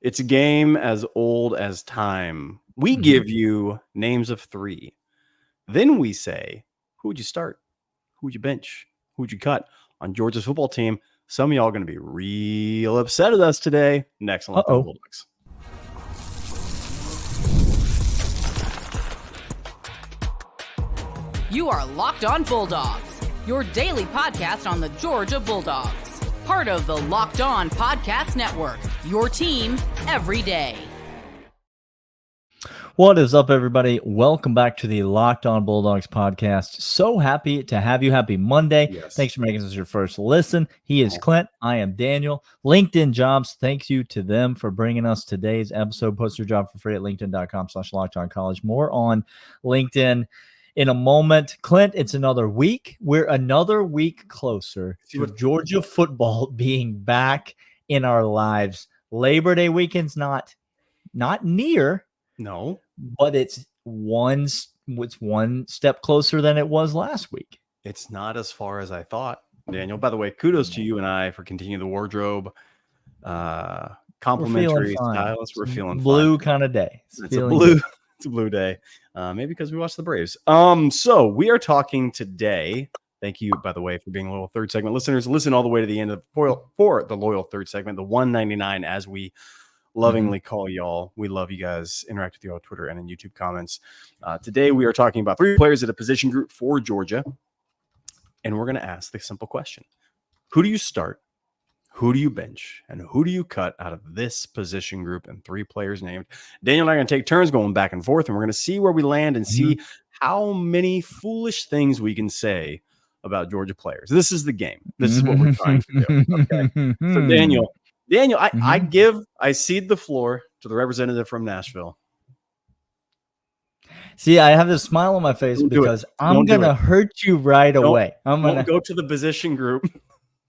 It's a game as old as time. We give you names of 3. Then we say, who would you start? Who would you bench? Who would you cut on Georgia's football team? Some of y'all are going to be real upset at us today. Next on Locked On Bulldogs. You are Locked On Bulldogs, your daily podcast on the Georgia Bulldogs. Part of the Locked On Podcast Network, your team every day. What is up, everybody? Welcome back to the Locked On Bulldogs podcast. So happy to have you. Happy Monday. Yes. Thanks for making this your first listen. He is Clint. I am Daniel. LinkedIn Jobs, thanks you to them for bringing us today's episode. Post your job for free at linkedin.com/LockedOnCollege. More on LinkedIn in a moment. Clint, it's another week. We're another week closer to Georgia football being back in our lives. Labor Day weekend's not near. No. But it's one step closer than it was last week. It's not as far as I thought, Daniel. By the way, kudos to you and I for continuing the wardrobe. Complimentary stylists. We're feeling blue kind of day. It's a blue day. Maybe because we watched the Braves. So we are talking today. Thank you, by the way, for being loyal third segment listeners. Listen all the way to the end of for the loyal third segment, the 199, as we lovingly call y'all. We love you guys. Interact with you on Twitter and in YouTube comments. Today we are talking about 3 players at a position group for Georgia, and we're going to ask the simple question: who do you start, who do you bench, and who do you cut out of this position group? And 3 players named. Daniel and I are going to take turns going back and forth, and we're going to see where we land and see how many foolish things we can say about Georgia players. This is the game. This is what we're trying to do. Okay. So Daniel, I cede the floor to the representative from Nashville. See, I have this smile on my face because I'm going to hurt you right away. I'm going to go to the position group.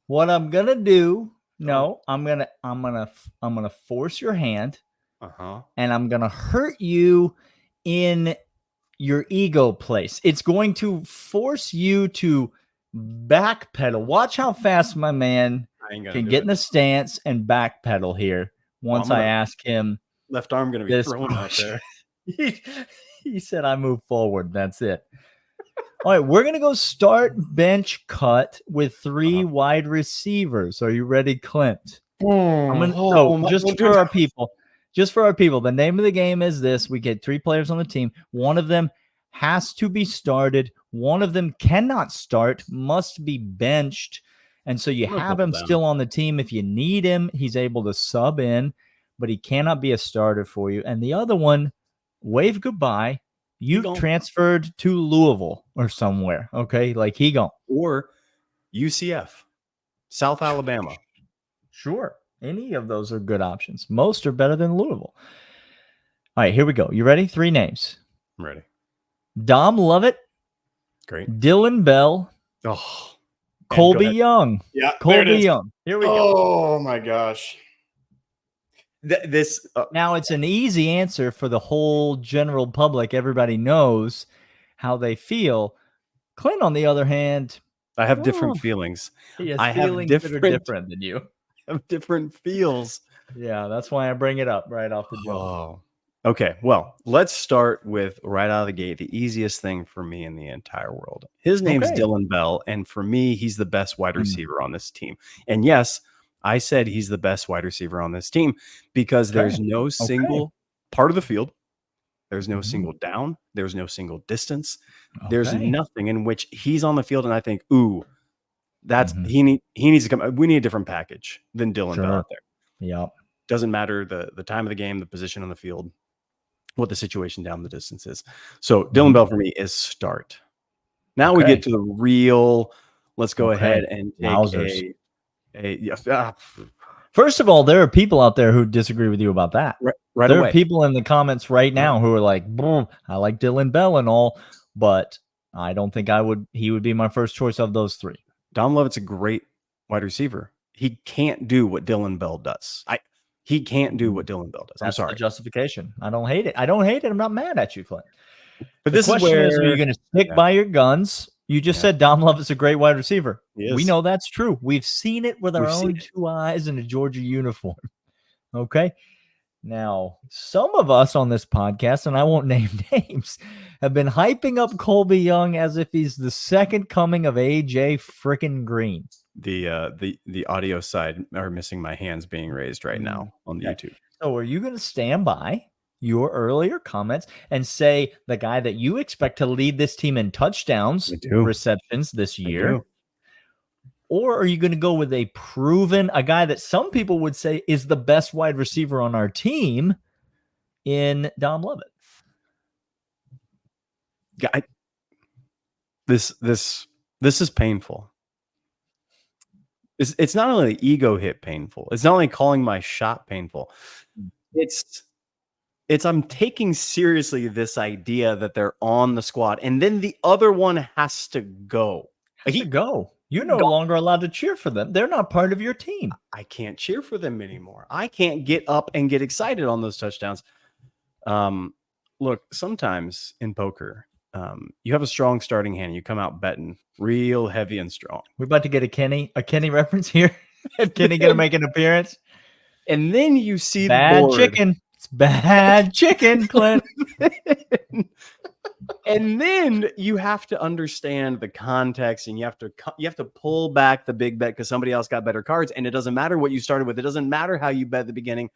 What I'm going to do, I'm going to force your hand. And I'm going to hurt you in your ego place. It's going to force you to backpedal. Watch how fast my man can get in the stance and backpedal here. Once I ask him, left arm going to be thrown out there. He said, "I move forward." That's it. All right, we're gonna go start, bench, cut with 3 wide receivers. Are you ready, Clint? Just for our people. The name of the game is this: we get 3 players on the team. One of them has to be started. One of them cannot start, must be benched. And so you have him still on the team. If you need him, he's able to sub in, but he cannot be a starter for you. And the other one, wave goodbye. You transferred to Louisville or somewhere, okay? Like he gone. Or UCF, South Alabama. Sure. Any of those are good options. Most are better than Louisville. All right, here we go. You ready? 3 names. I'm ready. Dom Lovett. Great. Dylan Bell. Oh. Colby Young. Yeah. Colby Young. Here we go. Oh, my gosh. Now it's an easy answer for the whole general public. Everybody knows how they feel. Clint, on the other hand, I have different feelings. He has feelings that are different than you. I have different feels. Yeah, that's why I bring it up right off the jump. Oh. Okay, well, let's start with right out of the gate, the easiest thing for me in the entire world. His name's Dylan Bell, and for me, he's the best wide receiver on this team. And yes, I said he's the best wide receiver on this team because there's no single part of the field. There's no single down. There's no single distance. There's nothing in which he's on the field, and I think, that's he needs to come. We need a different package than Dylan Bell out there. Yeah, doesn't matter the time of the game, the position on the field, what the situation down the distance is. So Dylan Bell for me is start. Now we get to the real. Let's go ahead and take First of all, there are people out there who disagree with you about that. Right there away. Are people in the comments right now who are like, I like Dylan Bell and all, but I don't think he would be my first choice of those 3. Dom Lovett's a great wide receiver. He can't do what Dylan Bell does. He can't do what Dylan Bell does. I'm sorry. The justification. I don't hate it. I'm not mad at you, Clint. But this question is, are you going to stick by your guns? You just said Dom Lovett's a great wide receiver. We know that's true. We've seen it with our own 2 eyes in a Georgia uniform. Okay. Now, some of us on this podcast, and I won't name names, have been hyping up Colby Young as if he's the second coming of AJ frickin' Green. The audio side are missing my hands being raised right now on YouTube. So are you going to stand by your earlier comments and say the guy that you expect to lead this team in touchdowns, receptions this year? Or are you going to go with a guy that some people would say is the best wide receiver on our team in Dom Lovett? This is painful. It's not only ego hit painful. It's not only calling my shot painful. It's I'm taking seriously this idea that they're on the squad, and then the other one has to go. You're no longer allowed to cheer for them. They're not part of your team. I can't cheer for them anymore. I can't get up and get excited on those touchdowns. Look, sometimes in poker, you have a strong starting hand. You come out betting real heavy and strong. We're about to get a Kenny reference here. Kenny going to make an appearance. And then you see bad the board. Chicken. It's bad chicken, Clint. And then you have to understand the context, and you have to pull back the big bet because somebody else got better cards. And it doesn't matter what you started with. It doesn't matter how you bet at the beginning.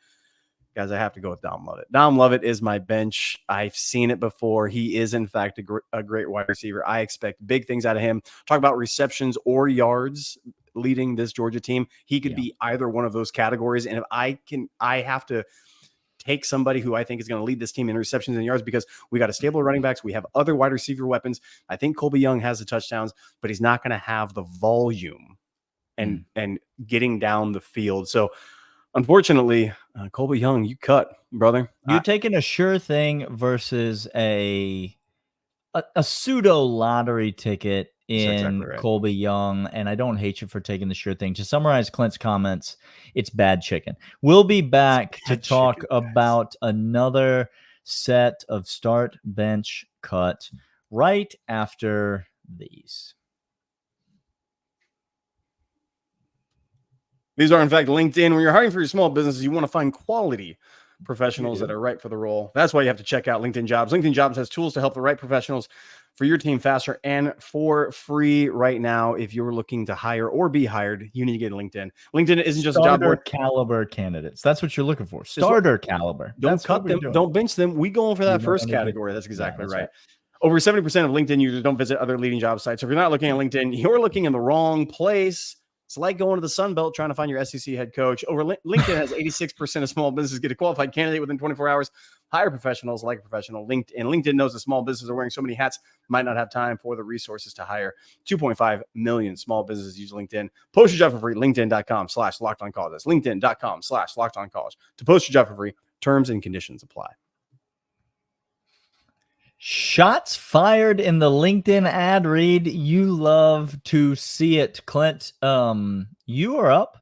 Guys, I have to go with Dom Lovett. Dom Lovett is my bench. I've seen it before. He is, in fact, a great wide receiver. I expect big things out of him. Talk about receptions or yards leading this Georgia team. He could be either one of those categories. And if I have to take somebody who I think is going to lead this team in receptions and yards because we got a stable of running backs. We have other wide receiver weapons. I think Colby Young has the touchdowns, but he's not going to have the volume and getting down the field. So unfortunately, Colby Young, you cut, brother. You're taking a sure thing versus a pseudo lottery ticket in exactly right. Colby Young, and I don't hate you for taking the sure thing. To summarize Clint's comments, it's bad chicken. We'll be back to talk about another set of start, bench, cut right after these. These are, in fact, LinkedIn. When you're hiring for your small businesses, you want to find quality professionals that are right for the role. That's why you have to check out LinkedIn Jobs. LinkedIn Jobs has tools to help the right professionals for your team faster and for free right now. If you're looking to hire or be hired, you need to get LinkedIn. LinkedIn isn't just a job board. Caliber candidates. That's what you're looking for. Starter caliber. Don't cut them. Don't bench them. We go for that first category. That's exactly right. Over 70% of LinkedIn users don't visit other leading job sites. So if you're not looking at LinkedIn, you're looking in the wrong place. It's like going to the Sun Belt trying to find your SEC head coach. LinkedIn has 86% of small businesses get a qualified candidate within 24 hours. Hire professionals like a professional. LinkedIn knows that small businesses are wearing so many hats, might not have time for the resources to hire. 2.5 million small businesses use LinkedIn. Post your job for free. LinkedIn.com/LockedOnCollege. That's LinkedIn.com/LockedOnCollege. To post your job for free, terms and conditions apply. Shots fired in the LinkedIn ad read. You love to see it, Clint. You are up.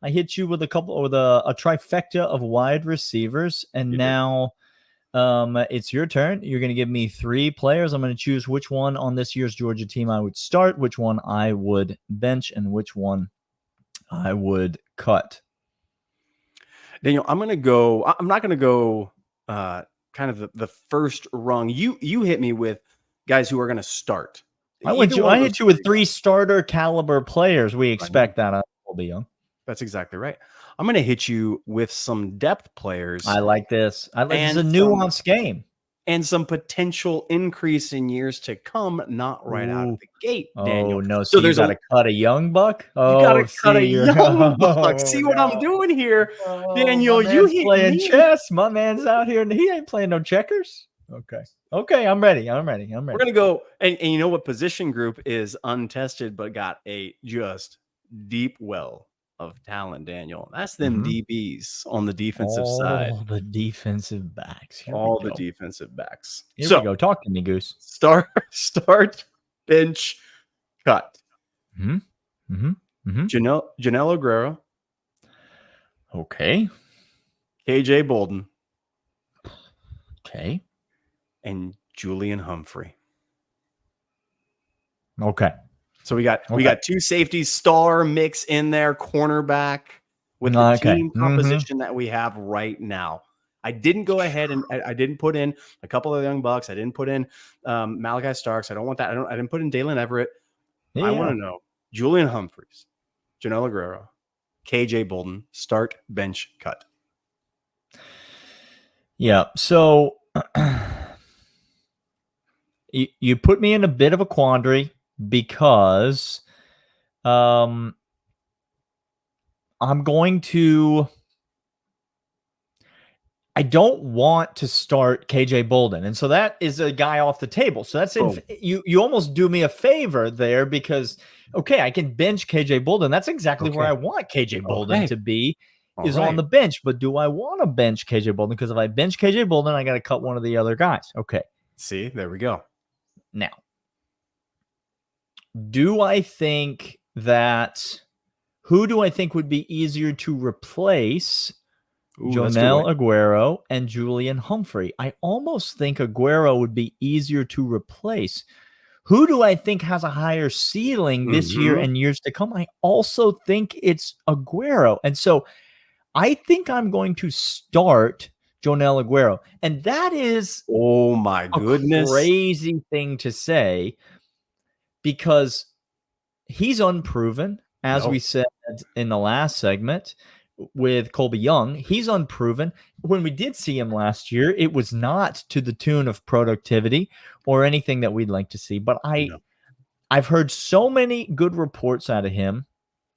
I hit you with a trifecta of wide receivers, and now it's your turn. You're going to give me 3 players. I'm going to choose which one on this year's Georgia team I would start, which one I would bench, and which one I would cut. Daniel, I'm not going to go kind of the first rung. You hit me with guys who are going to start. I hit you with 3 starter caliber players. We expect that out of Colby Young. That's exactly right. I'm going to hit you with some depth players. I like this. It's a nuanced game. And some potential increase in years to come, not right out of the gate, Daniel. Oh, no. So there's got to cut a young buck? Oh, you got to cut a young buck. See what I'm doing here, Daniel? You playing chess. My man's out here, and he ain't playing no checkers. Okay, I'm ready. We're going to go, and you know what position group is untested but got a just deep well of talent, Daniel? That's them DBs on the defensive side. All the defensive backs. The defensive backs. Here we go. Talk to me, Goose. Start, bench, cut. Janelle Aguero. Okay. KJ Bolden. Okay. And Julian Humphrey. Okay. So we got 2 safeties, star mix in there, cornerback with the team composition that we have right now. I didn't go ahead and I didn't put in a couple of young bucks. I didn't put in Malachi Starks. I don't want that. I didn't put in Dalen Everett. Yeah. I want to know Julian Humphreys, Janelle Aguero, KJ Bolden, start, bench, cut. Yeah. So you put me in a bit of a quandary because I'm going to. I don't want to start KJ Bolden. And so that is a guy off the table. So that's you almost do me a favor there because, okay, I can bench KJ Bolden. That's exactly where I want KJ Bolden to be, on the bench. But do I want to bench KJ Bolden? Because if I bench KJ Bolden, I got to cut one of the other guys. Okay. See, there we go. Now, do I think that who do I think would be easier to replace? Jonelle Aguero and Julian Humphrey. I almost think Aguero would be easier to replace. Who do I think has a higher ceiling this year and years to come? I also think it's Aguero. And so I think I'm going to start Jonelle Aguero. And that is oh my goodness, a crazy thing to say because he's unproven, as we said in the last segment. With Colby Young, he's unproven. When we did see him last year, it was not to the tune of productivity or anything that we'd like to see. But I've heard so many good reports out of him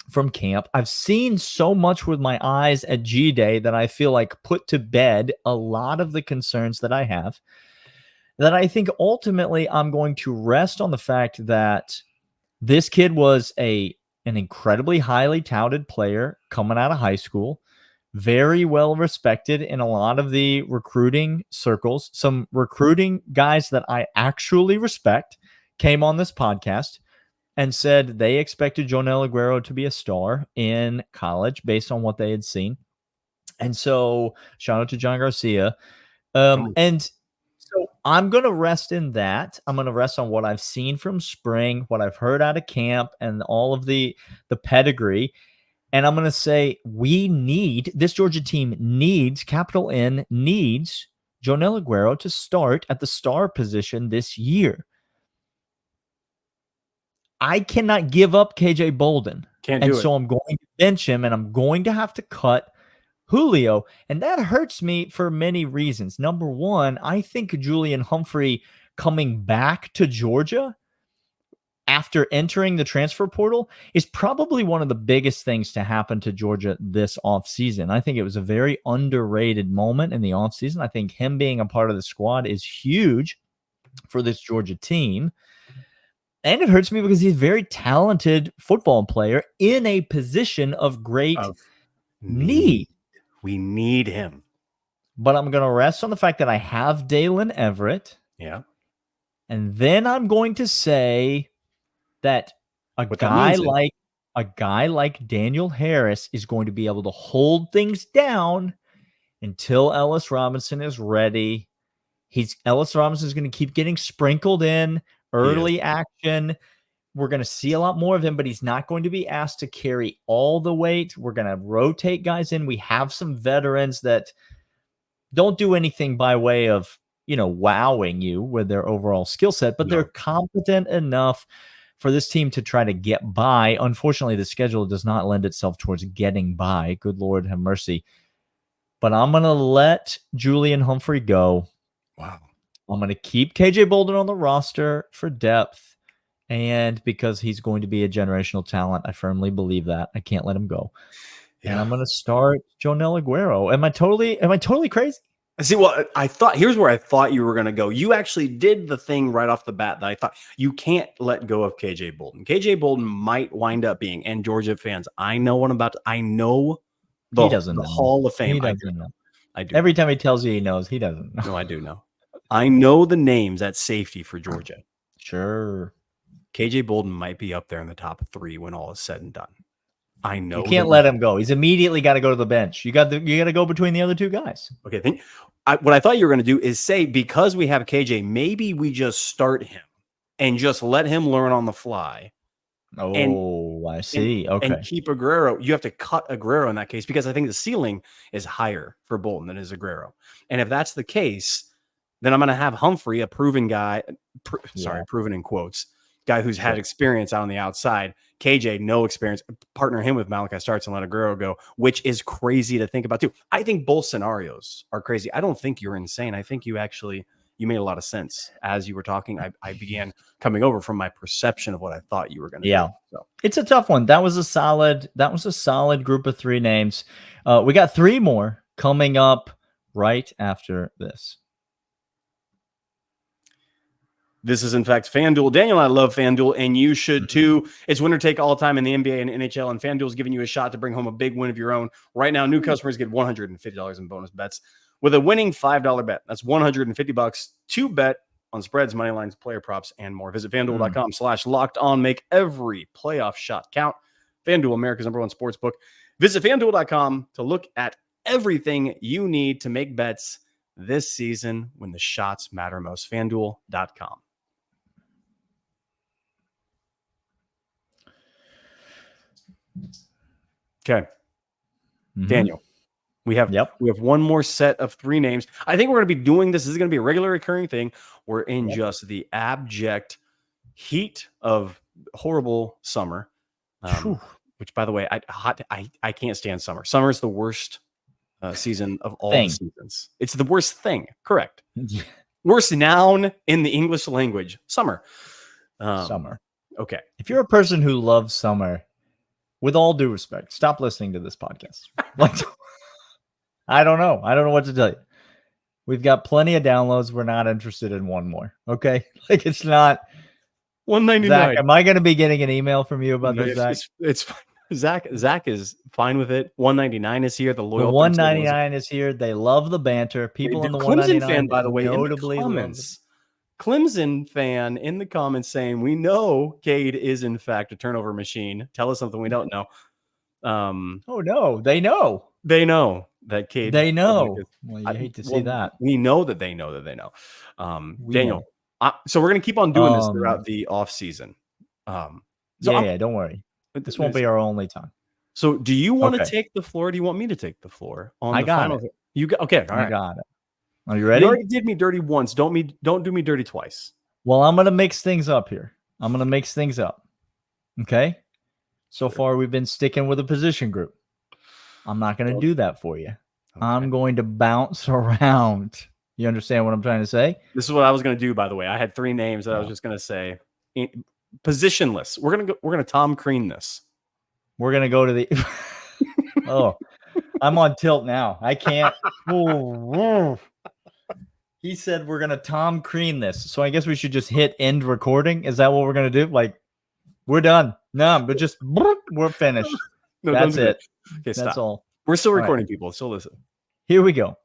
from camp. I've seen so much with my eyes at G-Day that I feel like put to bed a lot of the concerns that I have, that I think ultimately I'm going to rest on the fact that this kid was an incredibly highly touted player coming out of high school, very well respected in a lot of the recruiting circles. Some recruiting guys that I actually respect came on this podcast and said they expected Jonelle Aguero to be a star in college based on what they had seen. And so shout out to John Garcia. And so I'm going to rest in that. I'm going to rest on what I've seen from spring, what I've heard out of camp, and all of the pedigree. And I'm going to say this Georgia team needs, capital N, needs Jonelle Aguero to start at the star position this year. I cannot give up KJ Bolden. So I'm going to bench him, and I'm going to have to cut Julio, and that hurts me for many reasons. Number one, I think Julian Humphrey coming back to Georgia after entering the transfer portal is probably one of the biggest things to happen to Georgia this offseason. I think it was a very underrated moment in the offseason. I think him being a part of the squad is huge for this Georgia team. And it hurts me because he's a very talented football player in a position of great need. We need him. But I'm going to rest on the fact that I have Dalen Everett. Yeah. And then I'm going to say that a guy like Daniel Harris is going to be able to hold things down until Ellis Robinson is ready. Ellis Robinson is going to keep getting sprinkled in early action. We're going to see a lot more of him, but he's not going to be asked to carry all the weight. We're going to rotate guys in. We have some veterans that don't do anything by way of, wowing you with their overall skill set, but they're competent enough for this team to try to get by. Unfortunately, the schedule does not lend itself towards getting by. Good Lord have mercy. But I'm going to let Julian Humphrey go. Wow. I'm going to keep KJ Bolden on the roster for depth. And because he's going to be a generational talent, I firmly believe that. I can't let him go. Yeah. And I'm going to start Jonelle Aguero. Am I totally crazy? See, well, here's where I thought you were going to go. You actually did the thing right off the bat that I thought you can't let go of KJ Bolden. KJ Bolden might wind up being, and Georgia fans, I know what I'm about to, I know the Hall of Fame. He doesn't know. I do. Every time he tells you he knows, he doesn't know. No, I do know. I know the names at safety for Georgia. Sure. KJ Bolden might be up there in the top 3 when all is said and done. I know. You can't let him go. He's immediately got to go to the bench. You got to go between the other two guys. Okay. What I thought you were going to do is say, because we have KJ, maybe we just start him and just let him learn on the fly. Oh, I see. Okay. And keep Aguero. You have to cut Aguero in that case because I think the ceiling is higher for Bolton than is Aguero. And if that's the case, then I'm going to have Humphrey, a proven guy, proven in quotes, guy who's had experience out on the outside. KJ, no experience. Partner him with Malachi Starks and let Aguero go, which is crazy to think about too. I think both scenarios are crazy. I don't think you're insane. I think you made a lot of sense as you were talking. I began coming over from my perception of what I thought you were going to do. So it's a tough one. That was a solid group of 3 names. We got 3 more coming up right after this. This is, in fact, FanDuel. Daniel and I love FanDuel, and you should too. It's winner take all time in the NBA and NHL, and FanDuel is giving you a shot to bring home a big win of your own. Right now, new customers get $150 in bonus bets with a winning $5 bet. That's $150 to bet on spreads, money lines, player props, and more. Visit FanDuel.com/locked-on. Make every playoff shot count. FanDuel, America's #1 sportsbook. Visit FanDuel.com to look at everything you need to make bets this season when the shots matter most. FanDuel.com. Okay. Daniel, we have one more set of 3 names. I think we're going to be doing this. This is going to be a regular recurring thing. We're in just the abject heat of horrible summer, which, by the way, I can't stand summer. Summer is the worst season of all the seasons. It's the worst thing. Correct. Worst noun in the English language. Summer. Summer. Okay. If you're a person who loves summer, with all due respect, stop listening to this podcast. Like, I don't know. I don't know what to tell you. We've got plenty of downloads. We're not interested in one more. Okay. Like, it's not $199. Zach, am I going to be getting an email from you about this, Zach? It's fine. Zach is fine with it. $199 is here. The loyal $199 is here. They love the banter. People in the Clemson $199 fan, by the way, notably in the comments. Clemson fan in the comments saying, "We know Cade is in fact a turnover machine. Tell us something we don't know." Oh no, they know. They know that Cade. They know. Well, you hate to see that. We know that they know that they know. Daniel. So we're going to keep on doing this throughout the off season. Don't worry. This won't be our only time. So, do you want to take the floor? Or do you want me to take the floor on the final? You got okay. All right. I got it. Are you ready? You already did me dirty once. Don't do me dirty twice. Well, I'm going to mix things up here. Okay. So far, we've been sticking with a position group. I'm not going to do that for you. Okay. I'm going to bounce around. You understand what I'm trying to say? This is what I was going to do, by the way. I had 3 names that I was just going to say. Positionless. We're gonna Tom Crean this. We're gonna go to the. Oh, I'm on tilt now. I can't. He said we're gonna Tom Crean this, so I guess we should just hit end recording. Is that what we're gonna do? Like, we're done. No, but just we're finished. No, that's it. Okay, stop. That's all. We're still recording, people. Still listen. Here we go.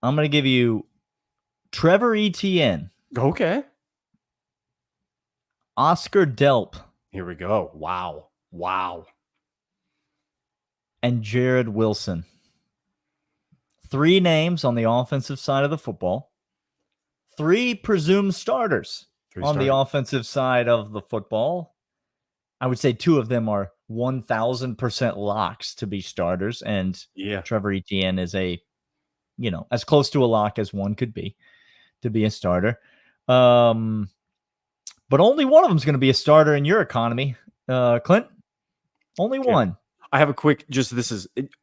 I'm gonna give you Trevor Etienne. Okay. Oscar Delp. Here we go. Wow. And Jared Wilson. 3 names on the offensive side of the football. 3 presumed starters on the offensive side of the football. I would say 2 of them are 1,000% locks to be starters. And Trevor Etienne is as close to a lock as one could be to be a starter. But only one of them is going to be a starter in your economy, Clint. Only one. I have a quick.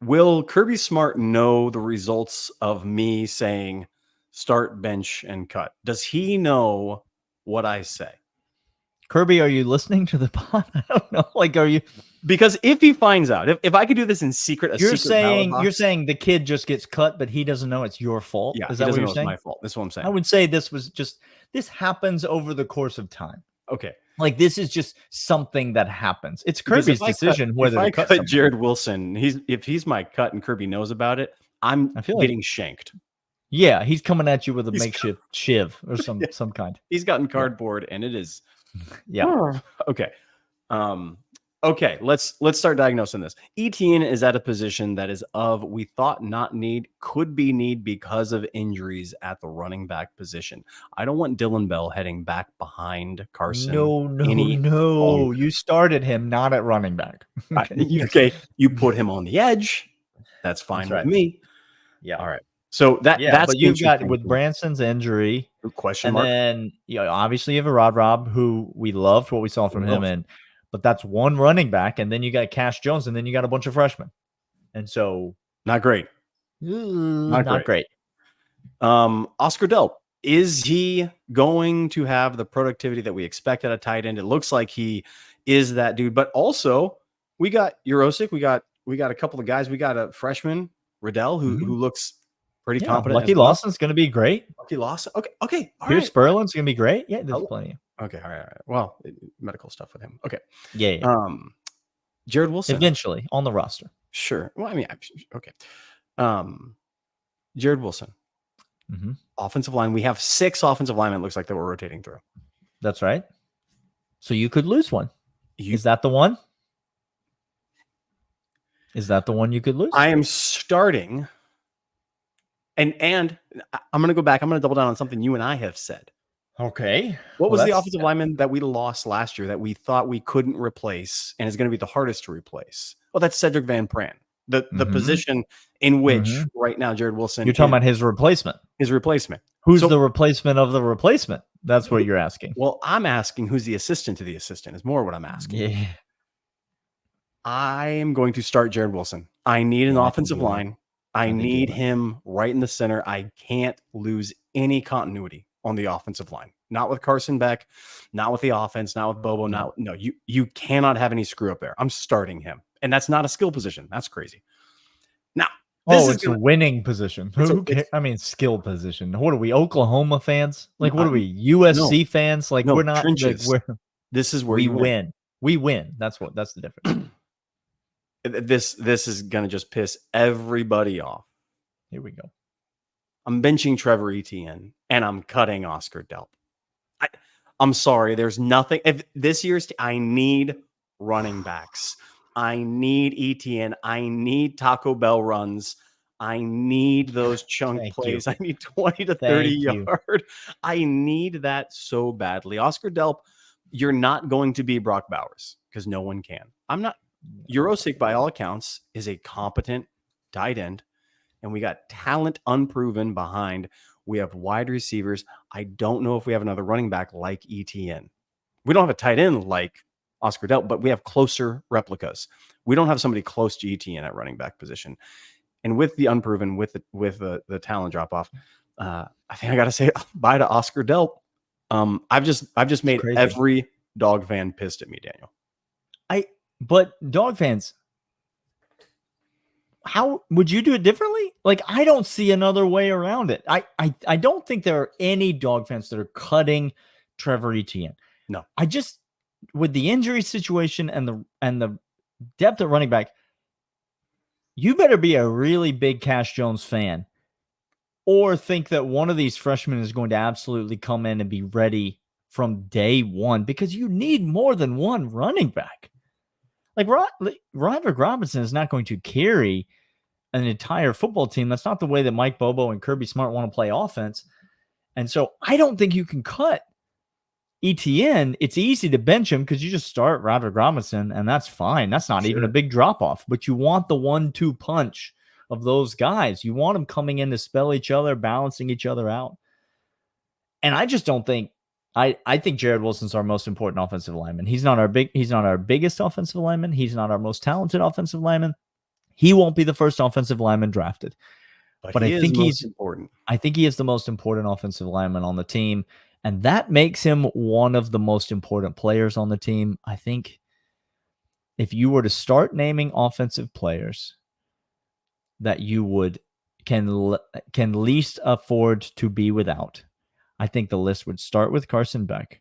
Will Kirby Smart know the results of me saying start, bench, and cut? Does he know what I say? Kirby, are you listening to the pod? I don't know. Like, are you? Because if he finds out, if I could do this in secret, you're saying the kid just gets cut, but he doesn't know it's your fault. Yeah, is that what you're saying? It's my fault. That's what I'm saying. I would say this happens over the course of time. Okay, like this is just something that happens. It's Kirby's decision whether to cut Jared Wilson. If he's my cut and Kirby knows about it, I feel getting shanked. Yeah, he's coming at you with a makeshift shiv or some kind. He's gotten cardboard, and it is. Yeah. Okay. Okay, let's start diagnosing this. Etienne is at a position that is of we thought not need, could be need because of injuries at the running back position. I don't want Dylan Bell heading back behind Carson. No. You started him not at running back. Okay, you put him on the edge. That's fine with me. Yeah. All right. So that's but you've got with Branson's injury question mark. And then obviously you have a Rob who we loved what we saw from him, but that's one running back, and then you got Cash Jones, and then you got a bunch of freshmen, and so not great. Not great. Oscar Delp, is he going to have the productivity that we expect at a tight end? It looks like he is that dude, but also we got Jurosik, we got a couple of guys, we got a freshman Riddell who looks pretty competent. Lucky Lawson's going to be great. Lucky Lawson, okay. Pierce Spurlin's going to be great. Yeah, there's plenty. Okay, all right. Well, medical stuff with him. Okay, yeah. Jared Wilson eventually on the roster. Sure. Well, I mean, okay. Jared Wilson, offensive line. We have 6 offensive linemen. It looks like that we're rotating through. That's right. So you could lose one. Is that the one? Is that the one you could lose? I am starting, and I'm going to go back. I'm going to double down on something you and I have said. Okay. What was the offensive lineman that we lost last year that we thought we couldn't replace and is going to be the hardest to replace? Well, that's Cedric Van Pran, the position in which right now Jared Wilson. You're talking about his replacement. His replacement. Who's the replacement of the replacement? That's what you're asking. Well, I'm asking who's the assistant to the assistant is more what I'm asking. Yeah. I am going to start Jared Wilson. I need an offensive line. I need him right in the center. I can't lose any continuity on the offensive line. Not with Carson Beck, not with the offense, not with Bobo. No, you cannot have any screw up there. I'm starting him. And that's not a skill position. That's crazy. Now, it's a winning position. I mean, skill position. What are we, Oklahoma fans? Like, what are we, USC fans? Like, we're not. Like, this is where we win. We win. That's the difference. This is going to just piss everybody off. Here we go. I'm benching Trevor Etienne and I'm cutting Oscar Delp. I'm sorry. There's nothing. If this year's I need running backs. I need Etienne. I need Taco Bell runs. I need those chunk plays. I need 20 to 30 yard. I need that so badly. Oscar Delp, you're not going to be Brock Bowers because no one can. I'm not. Jurosik, by all accounts, is a competent tight end, and we got talent unproven behind. We have wide receivers. I don't know if we have another running back like Etienne. We don't have a tight end like Oscar Delp, but we have closer replicas. We don't have somebody close to Etienne at running back position. And with the unproven, with the talent drop off, I think I got to say bye to Oscar Delp. I've just made every dog fan pissed at me, Daniel. But dog fans, how would you do it differently? Like, I don't see another way around it. I don't think there are any dog fans that are cutting Trevor Etienne. No, I just, with the injury situation and the depth at running back, you better be a really big Cash Jones fan or think that one of these freshmen is going to absolutely come in and be ready from day one, because you need more than one running back. Like, Roderick Robinson is not going to carry an entire football team. That's not the way that Mike Bobo and Kirby Smart want to play offense. And so I don't think you can cut Etienne. It's easy to bench him because you just start Roderick Robinson, and that's fine. That's not even a big drop-off. But you want the 1-2 punch of those guys. You want them coming in to spell each other, balancing each other out. And I just don't think I think Jared Wilson's our most important offensive lineman. He's not our biggest offensive lineman. He's not our most talented offensive lineman. He won't be the first offensive lineman drafted. But I think he's important. I think he is the most important offensive lineman on the team. And that makes him one of the most important players on the team. I think if you were to start naming offensive players that you can least afford to be without, I think the list would start with Carson Beck,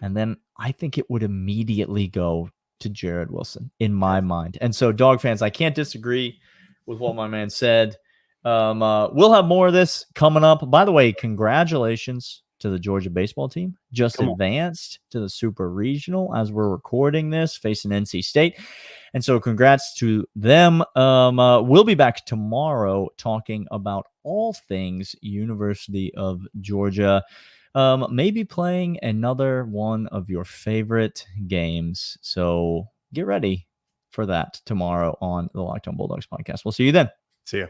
and then I think it would immediately go to Jared Wilson in my mind. And so, dog fans, I can't disagree with what my man said. We'll have more of this coming up. By the way, congratulations to the Georgia baseball team. Just Come on. advanced to the Super Regional as we're recording this, facing NC State. And so congrats to them. We'll be back tomorrow talking about all things University of Georgia. Maybe playing another one of your favorite games. So get ready for that tomorrow on the Locked On Bulldogs podcast. We'll see you then. See ya.